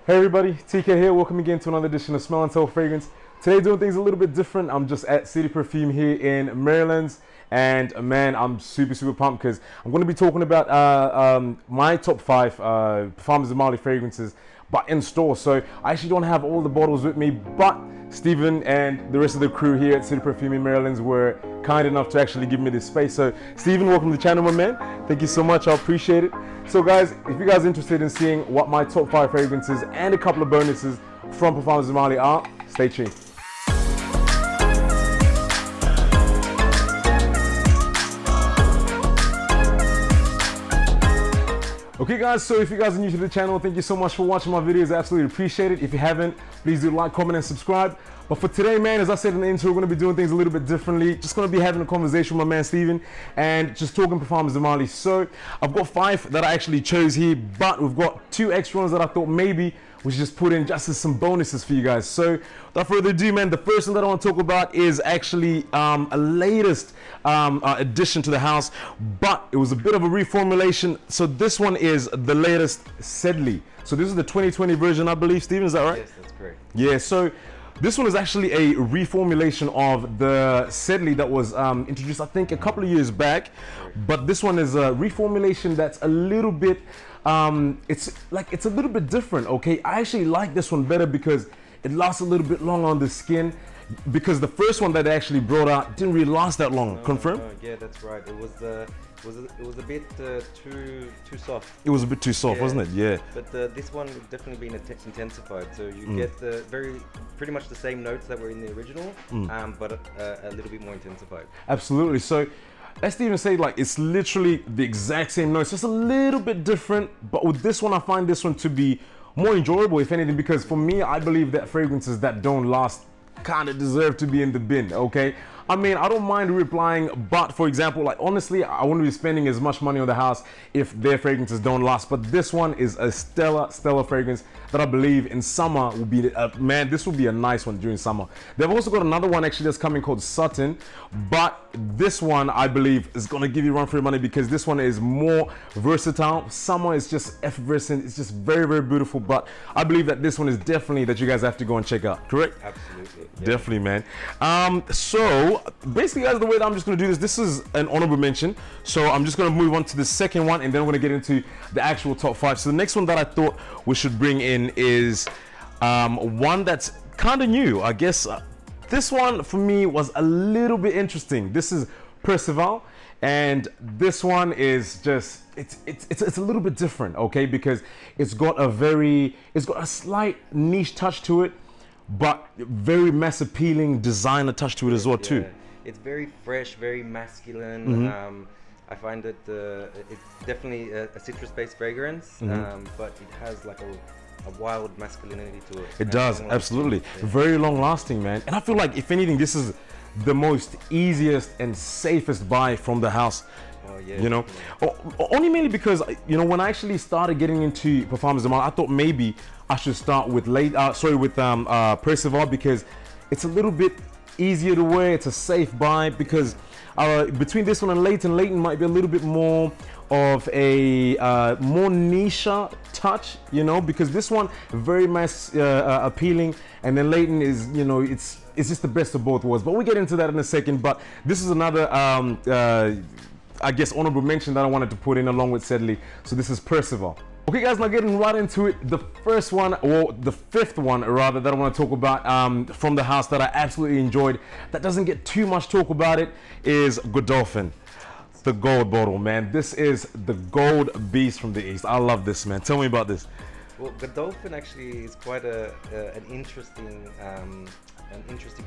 Hey everybody, TK here. Welcome again to another edition of Smell and Tell Fragrance. Today doing things a little bit different. I'm just at City Perfume here in Maryland, and man, I'm super pumped because I'm going to be talking about my top 5 Parfums de Marly fragrances, but in store. So I actually don't have all the bottles with me, but Stephen and the rest of the crew here at City Perfume in Maryland were kind enough to actually give me this space. So Stephen, welcome to the channel, my man. Thank you so much, I appreciate it. So guys, if you guys are interested in seeing what my top 5 fragrances and a couple of bonuses from Parfums de Marly are, stay tuned. Okay guys, so if you guys are new to the channel, thank you so much for watching my videos. I absolutely appreciate it. If you haven't, please do like, comment, and subscribe. But for today, man, as I said in the intro, we're going to be doing things a little bit differently. Just going to be having a conversation with my man Steven and just talking Parfums de Marly. So I've got 5 that I actually chose here, but we've got 2 extra ones that I thought maybe we should just put in just as some bonuses for you guys. So without further ado, man, the first one that I want to talk about is actually a latest addition to the house, but it was a bit of a reformulation. So this one is the latest Sedley. So this is the 2020 version, I believe. Steven, is that right? Yes, that's correct. Yeah, so this one is actually a reformulation of the Sedley that was introduced, I think, a couple of years back. But this one is a reformulation that's a little bit, it's a little bit different, okay? I actually like this one better because it lasts a little bit longer on the skin. Because the first one that they actually brought out didn't really last that long. Confirm? Yeah, that's right. It was a bit too soft. It was a bit too soft, wasn't it? Yeah. But this one has definitely been intensified. So you get the pretty much the same notes that were in the original, but a little bit more intensified. Absolutely. So let's even say like it's literally the exact same notes, just a little bit different. But with this one, I find this one to be more enjoyable, if anything, because for me, I believe that fragrances that don't last kind of deserve to be in the bin, okay? I mean, I don't mind reapplying, but for example, like honestly, I wouldn't be spending as much money on the house if their fragrances don't last. But this one is a stellar fragrance that I believe in summer will be, man, this will be a nice one during summer. They've also got another one actually that's coming called Sutton, but this one I believe is gonna give you a run for your money because this one is more versatile. Summer is just effervescent, it's just very beautiful, but I believe that this one is definitely that you guys have to go and check out, correct? Absolutely. Yeah. Definitely, man. So basically, guys, the way that I'm just going to do this is an honorable mention. So I'm just going to move on to the second one, and then we're going to get into the actual top 5. So the next one that I thought we should bring in is one that's kind of new, I guess. This one for me was a little bit interesting. This is Percival, and this one is just it's a little bit different, okay? Because it's got a slight niche touch to it, but very mass appealing designer touch to it as well, too. It's very fresh, very masculine. I find that it's definitely a citrus-based fragrance, but it has like a wild masculinity to it. It does, absolutely. Very long lasting, man. And I feel like, if anything, this is the most easiest and safest buy from the house. Oh, yeah, you know, only mainly because, you know, when I actually started getting into Parfums de Marly, I thought maybe I should start with Percival because it's a little bit easier to wear. It's a safe buy because between this one and Leighton might be a little bit more of a more niche touch, you know, because this one very mass appealing, and then Leighton is, you know, it's just the best of both worlds. But we'll get into that in a second. But this is another I guess honorable mention that I wanted to put in along with Sedley. So this is Percival. Okay guys, now getting right into it, the first one, or the 5th one rather, that I want to talk about from the house that I absolutely enjoyed, that doesn't get too much talk about it, is Godolphin. The gold bottle, man. This is the gold beast from the East. I love this, man. Tell me about this. Well, Godolphin actually is quite an interesting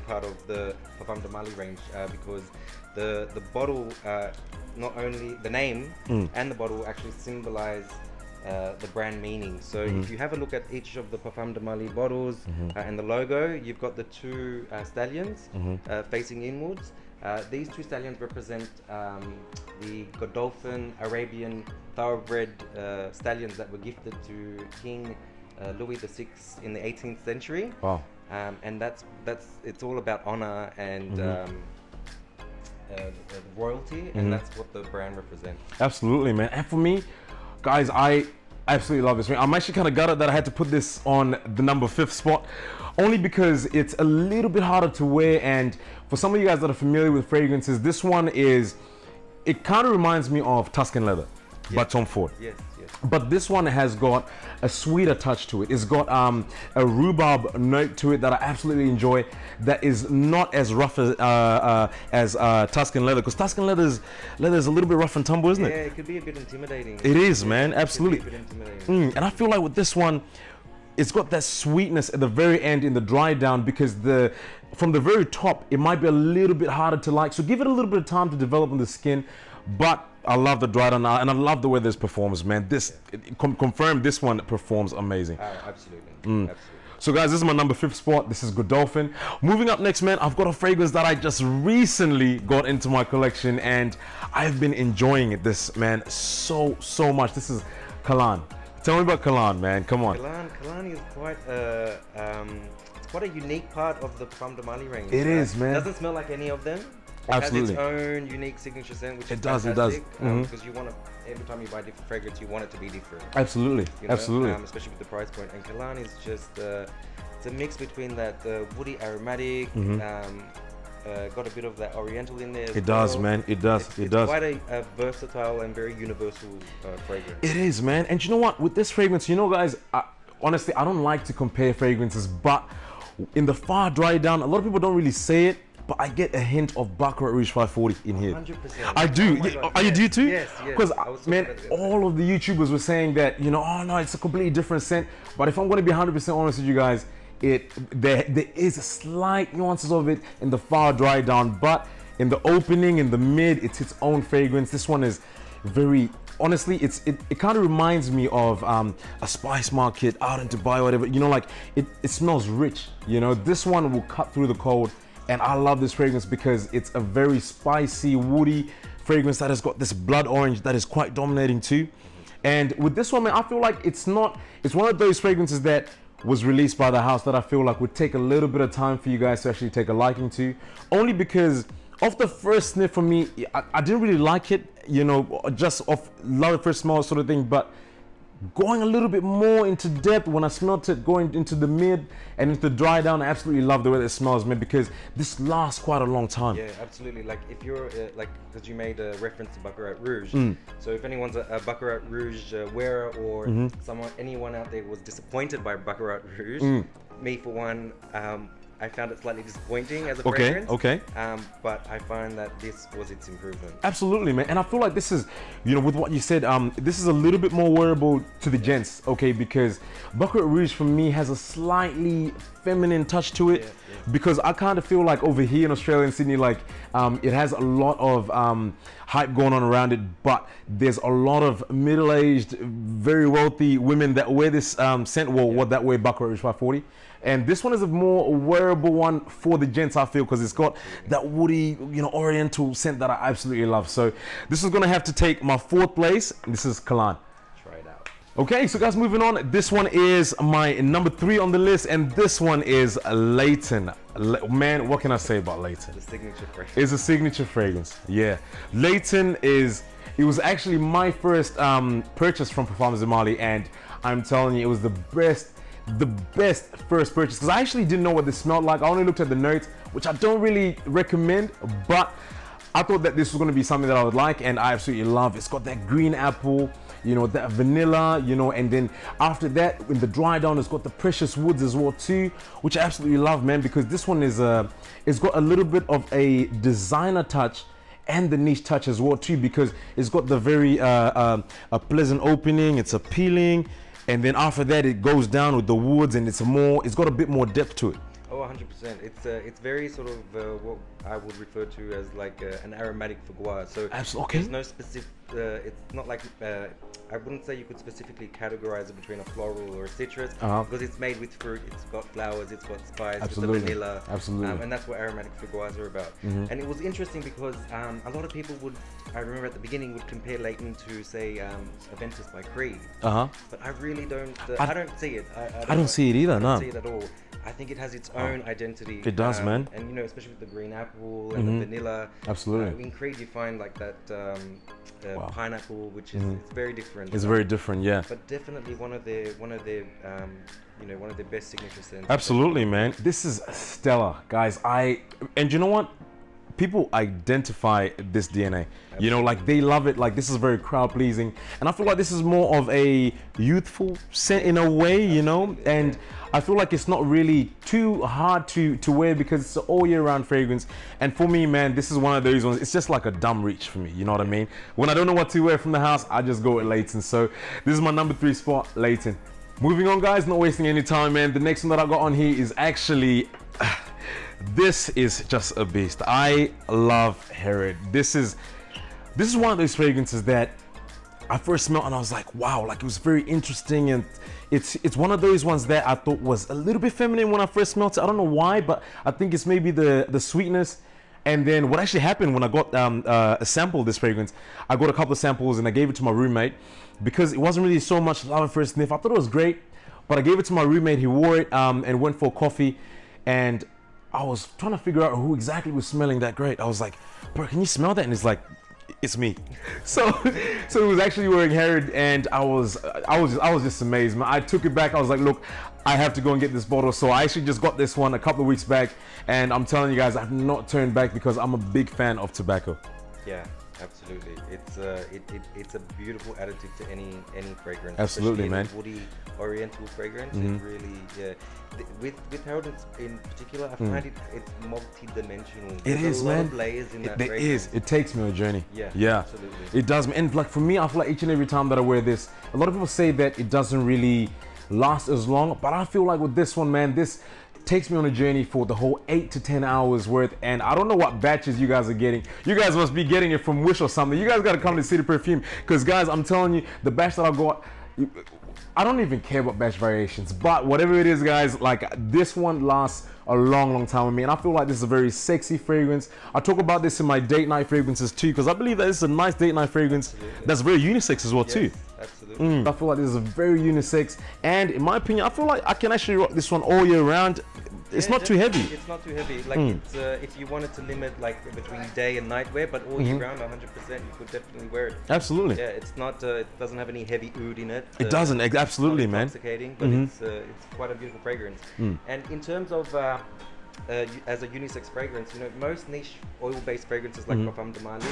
part of the Parfums de Marly range because the bottle, not only the name and the bottle actually symbolize the brand meaning. So if you have a look at each of the Parfums de Marly bottles and the logo, you've got the 2 stallions facing inwards. These 2 stallions represent the Godolphin Arabian thoroughbred stallions that were gifted to King Louis VI in the 18th century. Wow. And it's all about honor and royalty, and that's what the brand represents. Absolutely, man. And for me, guys, I absolutely love this ring. I'm actually kind of gutted that I had to put this on the number 5th spot, only because it's a little bit harder to wear. And for some of you guys that are familiar with fragrances, this one is, it kind of reminds me of Tuscan Leather by Tom Ford. Yes, yes. But this one has got a sweeter touch to it. It's got a rhubarb note to it that I absolutely enjoy, that is not as rough as Tuscan Leather, because Tuscan leather is a little bit rough and tumble, isn't it? Yeah, it could be a bit intimidating. It is, man, absolutely. It could be a bit intimidating. And I feel like with this one, it's got that sweetness at the very end in the dry down, because from the very top, it might be a little bit harder to like. So give it a little bit of time to develop on the skin. But I love the dry down, and I love the way this performs, man. Confirmed, this one performs amazing. Absolutely. Absolutely. So guys, this is my number 5th spot. This is Godolphin. Moving up next, man, I've got a fragrance that I just recently got into my collection, and I've been enjoying it, man, so much. This is Kalan. Tell me about Kalan, man. Come on. Kalan is quite it's quite a unique part of the Parfums de Marly range. It is, man. It doesn't smell like any of them. It Absolutely. has its own unique signature scent, which is does. fantastic, because you want to, every time you buy different fragrance, you want it to be different. Absolutely. You know? Absolutely. Especially with the price point. And Kalan is just it's a mix between that woody aromatic, got a bit of that oriental in there. It does, man. It does. It's quite a versatile and very universal fragrance. It is, man. And you know what? With this fragrance, you know, guys, honestly, I don't like to compare fragrances, but in the far dry down, a lot of people don't really say it, but I get a hint of Baccarat Rouge 540 in here. 100%. I do. Oh my God, You do too? Yes. Because, man, all of the YouTubers were saying that, you know, oh no, it's a completely different scent. But if I'm going to be 100% honest with you guys, there is slight nuances of it in the far dry down, but in the opening, in the mid, it's its own fragrance. This one is very, honestly, it kind of reminds me of a spice market out in Dubai or whatever. You know, like it smells rich. You know, this one will cut through the cold, and I love this fragrance because it's a very spicy, woody fragrance that has got this blood orange that is quite dominating too. And with this one, man, I feel like it's one of those fragrances that was released by the house that I feel like would take a little bit of time for you guys to actually take a liking to, only because off the first sniff for me, I didn't really like it, you know, just off love at first smell sort of thing. But going a little bit more into depth, when I smelled it going into the mid and into the dry down, I absolutely love the way it smells, man, because this lasts quite a long time. Yeah, absolutely. Like if you're like, because you made a reference to Baccarat Rouge, so if anyone's a Baccarat Rouge wearer, or anyone out there was disappointed by Baccarat Rouge, me for one, I found it slightly disappointing as a fragrance. Okay. But I find that this was its improvement. Absolutely, man. And I feel like this is, you know, with what you said, this is a little bit more wearable to the gents, okay? Because Baccarat Rouge for me has a slightly feminine touch to it. Because I kind of feel like over here in Australia and Sydney, like it has a lot of hype going on around it, but there's a lot of middle-aged, very wealthy women that wear this scent, what that way Baccarat Rouge 540. And this one is a more wearable one for the gents, I feel, because it's got that woody, you know, oriental scent that I absolutely love. So this is going to have to take my 4th place. This is Kalan. Try it out. Okay, so guys, moving on. This one is my number 3 on the list, and this one is Layton. Man, what can I say about Layton? The signature fragrance. It's a signature fragrance, yeah. Layton it was actually my first purchase from Parfums de Marly, and I'm telling you, it was the best first purchase, because I actually didn't know what this smelled like. I only looked at the notes, which I don't really recommend, but I thought that this was going to be something that I would like, and I absolutely love. It's got that green apple, you know, that vanilla, you know, and then after that, in the dry down, it's got the precious woods as well too, which I absolutely love, man, because this one is it's got a little bit of a designer touch and the niche touch as well too, because it's got the very a pleasant opening, it's appealing. And then after that, it goes down with the woods, and it's got a bit more depth to it. Oh, 100%. It's very sort of what I would refer to as like an aromatic fougoir. So there's no specific. It's not like I wouldn't say you could specifically categorize it between a floral or a citrus, because it's made with fruit. It's got flowers. It's got spice. Absolutely. It's the vanilla. Absolutely. And that's what aromatic fougoirs are about. And it was interesting because a lot of people I remember at the beginning, would compare Layton to say Aventus by Creed. But I really don't. I don't see it. I don't see it either. I No. don't see it at all. I think it has its own identity. It does, man. And you know, especially with the green apple and the vanilla. Absolutely. In Creed, you find like that pineapple, which is it's very different. It's very different, yeah. But definitely one of their you know, one of their best signature scents. Absolutely, man. This is stellar, guys. And you know what? People identify this DNA. You know, like they love it. Like this is very crowd pleasing, and I feel like this is more of a youthful scent in a way, you know. And I feel like it's not really too hard to wear because it's an all year round fragrance. And for me, man, this is one of those ones. It's just like a dumb reach for me. You know what I mean? When I don't know what to wear from the house, I just go with Layton. So this is my number 3 spot, Layton. Moving on, guys. Not wasting any time, man. The next one that I got on here is actually. This is just a beast. I love Herod. This is one of those fragrances that I first smelled and I was like, wow, like it was very interesting, and it's one of those ones that I thought was a little bit feminine when I first smelled it. I don't know why, but I think it's maybe the sweetness. And then what actually happened when I got a sample of this fragrance, I got a couple of samples and I gave it to my roommate because it wasn't really so much love at first sniff. I thought it was great, but I gave it to my roommate. He wore it and went for coffee, and I was trying to figure out who exactly was smelling that great. I was like, bro, can you smell that? And it's like, it's me. So it was actually wearing Herod, and I was just amazed, man. I took it back. I was like, look, I have to go and get this bottle. So I actually just got this one a couple of weeks back, and I'm telling you guys, I've not turned back because I'm a big fan of tobacco. Yeah, absolutely. It's a beautiful additive to any fragrance. Absolutely, man. Woody Oriental fragrance. It really, with Herod in particular, I find it's multi-dimensional. There's a lot of layers in that There fragrance. is. It takes me on a journey. Yeah, absolutely. It does. And like for me, I feel like each and every time that I wear this, a lot of people say that it doesn't really last as long, but I feel like with this one, man, this takes me on a journey for the whole 8 to 10 hours worth. And I don't know what batches you guys are getting. You guys must be getting it from Wish or something. You guys got to come to City Perfume, because guys, I'm telling you, the batch that I got, I don't even care about batch variations, but whatever it is, guys, like this one lasts a long time with me, and I feel like this is a very sexy fragrance. I talk about this in my date night fragrances too, because I believe that this is a nice date night fragrance. Absolutely. That's very unisex as well too. Absolutely. I feel like this is a very unisex, and in my opinion, I feel like I can actually rock this one all year round. It's not too heavy. It's not too heavy. Like it's, if you wanted to limit like between day and night wear, but all year round, 100%, you could definitely wear it. Absolutely. Yeah, it's not. It doesn't have any heavy oud in it. It doesn't. Absolutely, man. Intoxicating, but it's quite a beautiful fragrance. And in terms of as a unisex fragrance, you know, most niche oil-based fragrances like Parfums de Marly,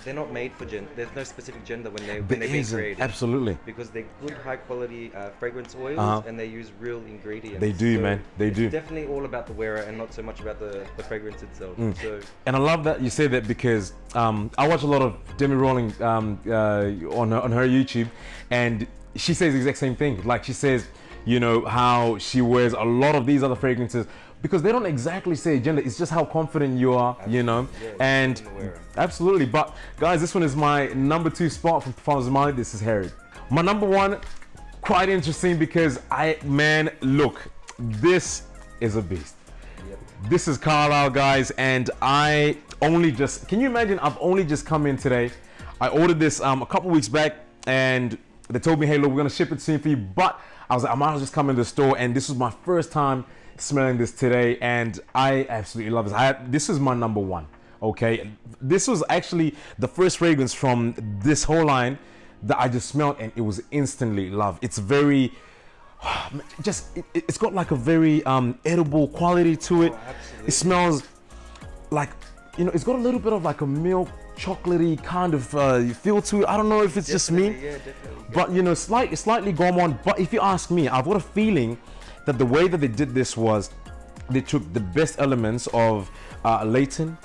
they're not made for gender. There's no specific gender when they're being created. Absolutely. Because they're good, high-quality fragrance oils, and they use real ingredients. They do, man. They do. It's definitely all about the wearer and not so much about the fragrance itself. So. And I love that you say that, because I watch a lot of Demi Rolling on her YouTube, and she says the exact same thing. Like she says, you know, how she wears a lot of these other fragrances, because they don't exactly say gender, it's just how confident you are, you know. Yeah, and absolutely. But guys, this one is my number 2 spot from Parfums de Marly. This is Herod. My number 1, quite interesting, because look, this is a beast. This is Carlisle, guys, and I only just, can you imagine, I've only just come in today. I ordered this a couple weeks back, and they told me, hey, look, we're gonna ship it soon for you, but I was like, I might as well just come in the store, and this was my first time smelling this today, and I absolutely love this. This is my number 1. Okay, this was actually the first fragrance from this whole line that I just smelled, and it was instantly love. It's very it's got like a very edible quality to it. It smells like, you know, it's got a little bit of like a milk chocolatey kind of feel to it. I don't know if it's just me, but you know, slightly gourmand. But if you ask me, I've got a feeling that the way that they did this was they took the best elements of Layton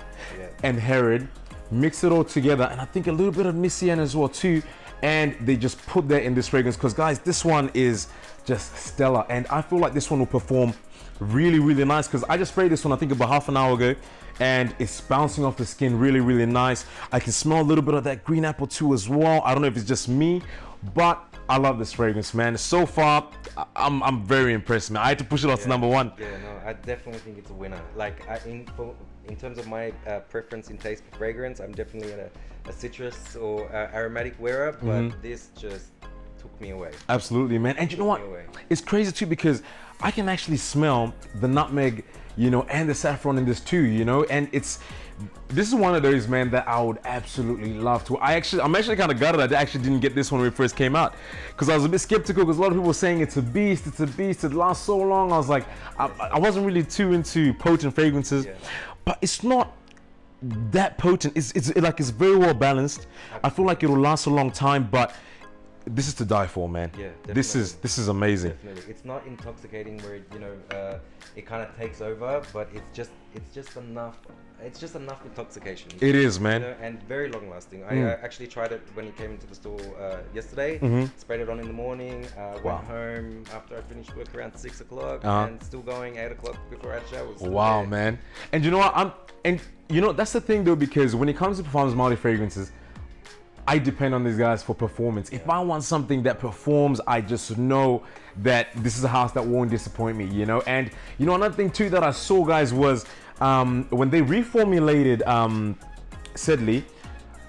and Herod, mixed it all together, and I think a little bit of Nissian as well too, and they just put that in this fragrance, because guys, this one is just stellar, and I feel like this one will perform really nice, because I just sprayed this one I think about half an hour ago, and it's bouncing off the skin really nice. I can smell a little bit of that green apple too as well. I don't know if it's just me, but I love this fragrance, man. So far, I'm very impressed, man. I had to push it off to number 1. Yeah, no, I definitely think it's a winner. Like, in terms of my preference in taste for fragrance, I'm definitely a citrus or aromatic wearer, but this just took me away. Absolutely, man. And you know what? It's crazy too because I can actually smell the nutmeg, you know, and the saffron in this too, you know, and this is one of those, man, that I would absolutely love to. I'm actually kind of gutted I actually didn't get this one when it first came out because I was a bit skeptical because a lot of people were saying it's a beast, it lasts so long. I was like, I wasn't really too into potent fragrances, but it's not that potent. It's very well balanced. I feel like it'll last a long time, but this is to die for, man. Yeah, definitely. This is amazing. Definitely, it's not intoxicating where it kind of takes over, but it's just enough. It's just enough intoxication. It is, man. You know, and very long lasting. I actually tried it when it came into the store yesterday. Sprayed it on in the morning. Went home after I finished work around 6 o'clock, and still going 8 o'clock before I had showers. Wow, man. And you know what? That's the thing though, because when it comes to Parfums de Marly fragrances, I depend on these guys for performance. If I want something that performs, I just know that this is a house that won't disappoint me, you know? And you know, another thing too that I saw, guys, was when they reformulated Sedley,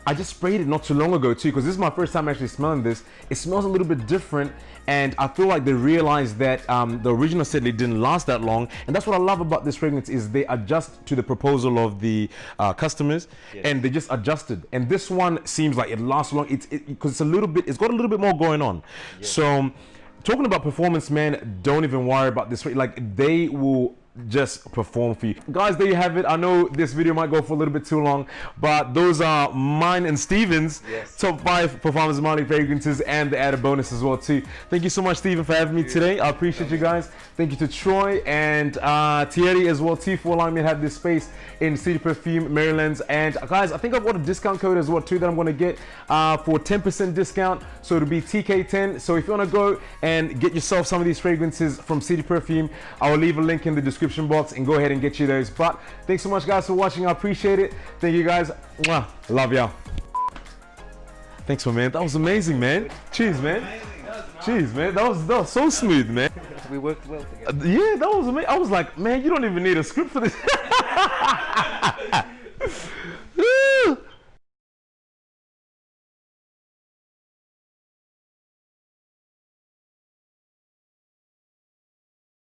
I just sprayed it not too long ago too, because this is my first time actually smelling this. It smells a little bit different, and I feel like they realized that the original Sedley didn't last that long, and that's what I love about this fragrance is they adjust to the proposal of the customers, and they just adjusted. And this one seems like it lasts long. It's got a little bit more going on. So, talking about performance, man, don't even worry about this. Like, they will just perform for you guys. There you have it. I know this video might go for a little bit too long, but those are mine and Steven's top 5 Parfums de Marly fragrances, and the added bonus as well too. Thank you so much, Steven, for having me today. I appreciate you guys. Thank you to Troy and Thierry as well too for allowing me to have this space in City Perfume, Maryland. And guys, I think I've got a discount code as well too that I'm going to get for 10% discount, so it'll be TK10. So if you want to go and get yourself some of these fragrances from City Perfume, I will leave a link in the description box and go ahead and get you those. But thanks so much, guys, for watching. I appreciate it. Thank you, guys. Mwah. Love y'all. Thanks, man. That was amazing, man. Cheers, man. Cheers, man. That was so smooth, man. We worked well together. Yeah, that was amazing. I was like, man, you don't even need a script for this.